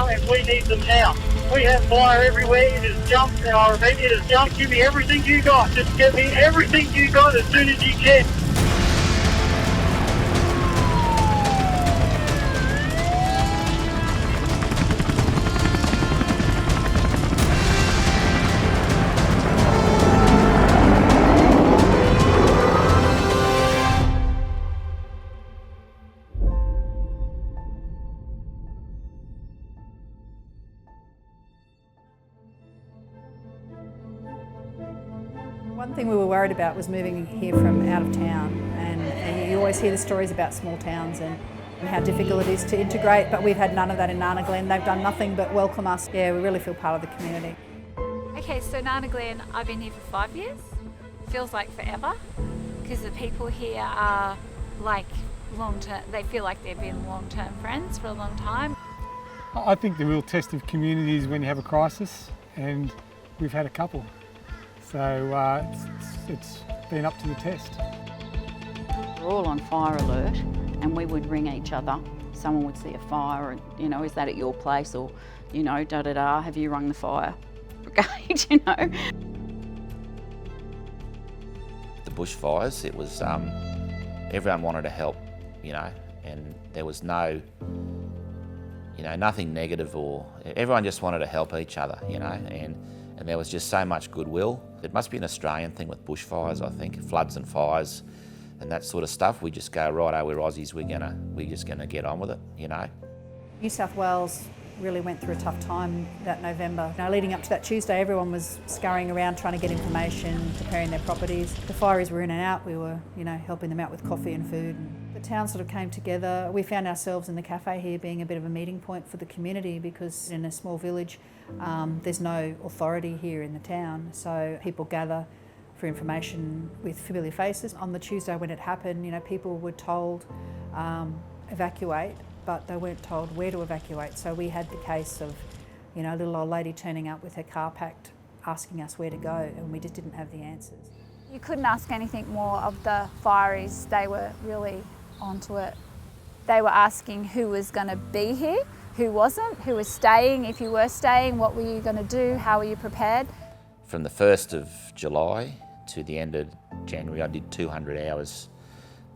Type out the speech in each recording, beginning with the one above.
now, and we need them now. We have fire everywhere. It is jumped. Our event, it is jumped. Give me everything you got. Just give me everything you got as soon as you can. One thing we were worried about was moving here from out of town, and you always hear the stories about small towns and how difficult it is to integrate, but we've had none of that in Nana Glen. They've done nothing but welcome us. Yeah, we really feel part of the community. Okay, so Nana Glen, I've been here for 5 years. Feels like forever, because the people here are like long-term, they feel like they've been long-term friends for a long time. I think the real test of community is when you have a crisis, and we've had a couple. So it's been up to the test. We're all on fire alert, and we would ring each other. Someone would see a fire and, you know, is that at your place? Or, you know, da-da-da, have you rung the fire brigade, you know? The bushfires, it was, everyone wanted to help, you know, and there was no, you know, nothing negative, or everyone just wanted to help each other, you know, and there was just so much goodwill. It must be an Australian thing with bushfires, I think, floods and fires and that sort of stuff. We just go, right, we're Aussies, we're just gonna get on with it, you know. New South Wales really went through a tough time that November. Now, leading up to that Tuesday, everyone was scurrying around trying to get information, preparing their properties. The fireys were in and out. We were, you know, helping them out with coffee and food. The town sort of came together. We found ourselves in the cafe here being a bit of a meeting point for the community, because in a small village, there's no authority here in the town. So people gather for information with familiar faces. On the Tuesday when it happened, you know, people were told evacuate, but they weren't told where to evacuate. So we had the case of, you know, a little old lady turning up with her car packed, asking us where to go, and we just didn't have the answers. You couldn't ask anything more of the fireys. They were really onto it. They were asking who was going to be here, who wasn't, who was staying, if you were staying, what were you going to do, how were you prepared? From the 1st of July to the end of January, I did 200 hours.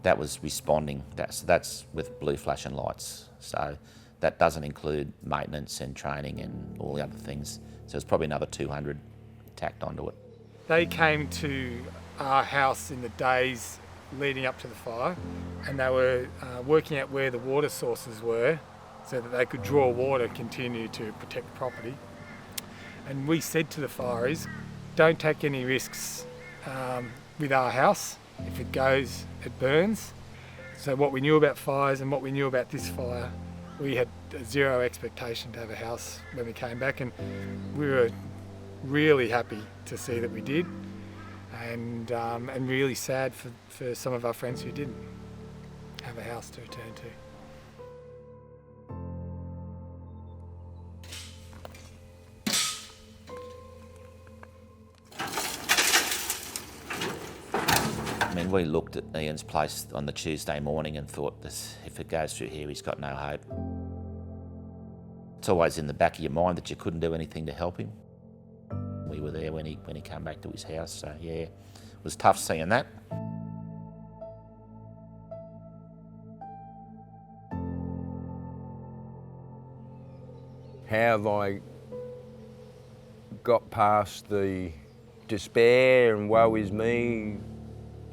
That was responding. That's with blue flashing lights. So that doesn't include maintenance and training and all the other things. So it's probably another 200 tacked onto it. They came to our house in the days leading up to the fire, and they were working out where the water sources were so that they could draw water, continue to protect the property. And we said to the fireys, don't take any risks with our house. If it goes, it burns. So what we knew about fires and what we knew about this fire, we had zero expectation to have a house when we came back, and we were really happy to see that we did, and really sad for some of our friends who didn't have a house to return to. I mean, we looked at Ian's place on the Tuesday morning and thought, if it goes through here, he's got no hope. It's always in the back of your mind that you couldn't do anything to help him. We were there when he came back to his house, so yeah, it was tough seeing that. How have I got past the despair and woe is me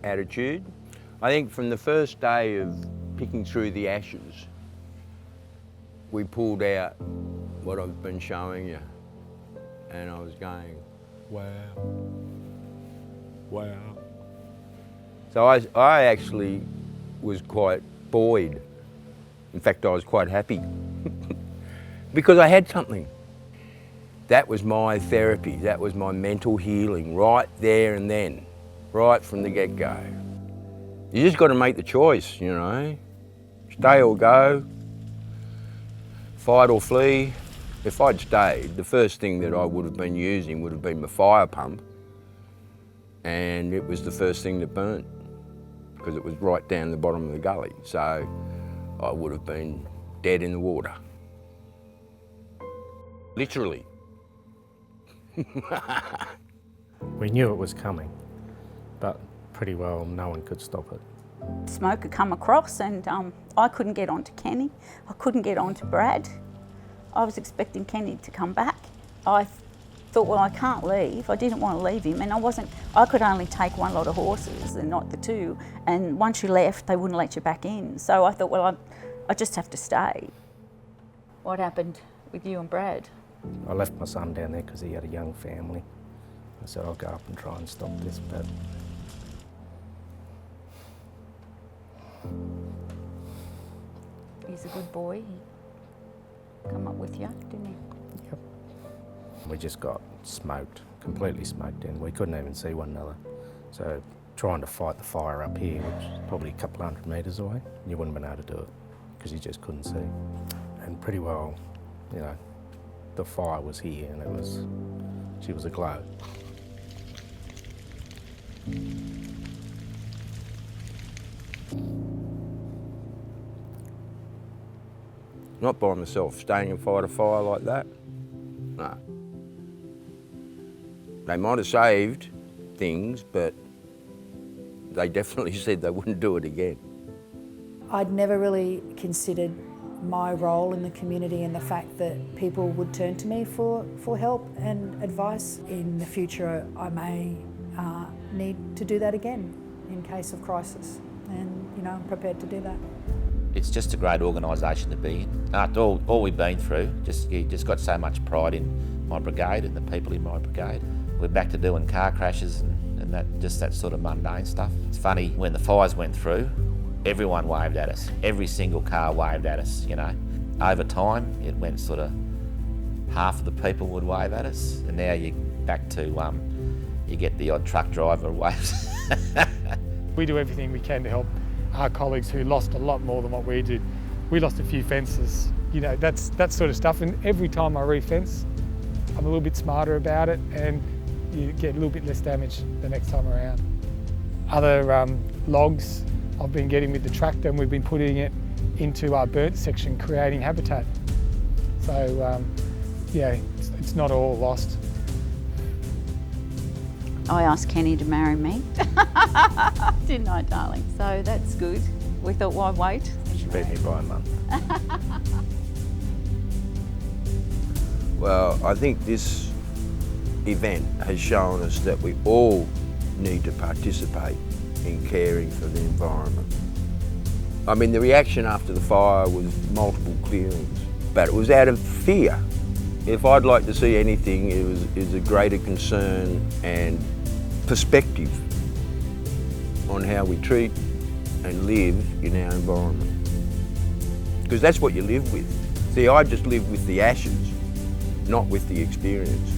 attitude? I think from the first day of picking through the ashes, we pulled out what I've been showing you, and I was going, wow, wow. So I actually was quite buoyed. In fact, I was quite happy because I had something. That was my therapy, that was my mental healing right there and then, right from the get-go. You just got to make the choice, you know. Stay or go, fight or flee. If I'd stayed, the first thing that I would have been using would have been my fire pump, and it was the first thing that burnt because it was right down the bottom of the gully. So I would have been dead in the water. Literally. We knew it was coming, but pretty well no one could stop it. Smoke had come across and I couldn't get onto Kenny. I couldn't get onto Brad. I was expecting Kenny to come back. I thought, well, I can't leave. I didn't want to leave him, and I could only take one lot of horses and not the two. And once you left, they wouldn't let you back in. So I thought, well, I just have to stay. What happened with you and Brad? I left my son down there because he had a young family. I said, I'll go up and try and stop this, but He's a good boy. He come up with you, didn't he? yep. We just got smoked, completely smoked in. We couldn't even see one another. So trying to fight the fire up here, which is probably a couple hundred metres away, you wouldn't have been able to do it because you just couldn't see. And pretty well, you know, the fire was here and she was aglow. Not by myself, staying and fight a fire like that. No. They might have saved things, but they definitely said they wouldn't do it again. I'd never really considered my role in the community and the fact that people would turn to me for help and advice. In the future, I may need to do that again in case of crisis, and you know, I'm prepared to do that. It's just a great organisation to be in. After all we've been through, you just got so much pride in my brigade and the people in my brigade. We're back to doing car crashes and that sort of mundane stuff. It's funny, when the fires went through, everyone waved at us. Every single car waved at us, you know. Over time, it went sort of half of the people would wave at us, and now you're back to, you get the odd truck driver waves. We do everything we can to help our colleagues who lost a lot more than what we did. We lost a few fences, you know, that's that sort of stuff, and every time I re-fence, I'm a little bit smarter about it and you get a little bit less damage the next time around. Other logs I've been getting with the tractor, and we've been putting it into our burnt section, creating habitat. So yeah, it's not all lost. I asked Kenny to marry me, didn't I, darling? So that's good. We thought, why wait? She beat me by a month. Well, I think this event has shown us that we all need to participate in caring for the environment. I mean, the reaction after the fire was multiple clearings, but it was out of fear. If I'd like to see anything, it was a greater concern and perspective on how we treat and live in our environment. Because that's what you live with. See, I just live with the ashes, not with the experience.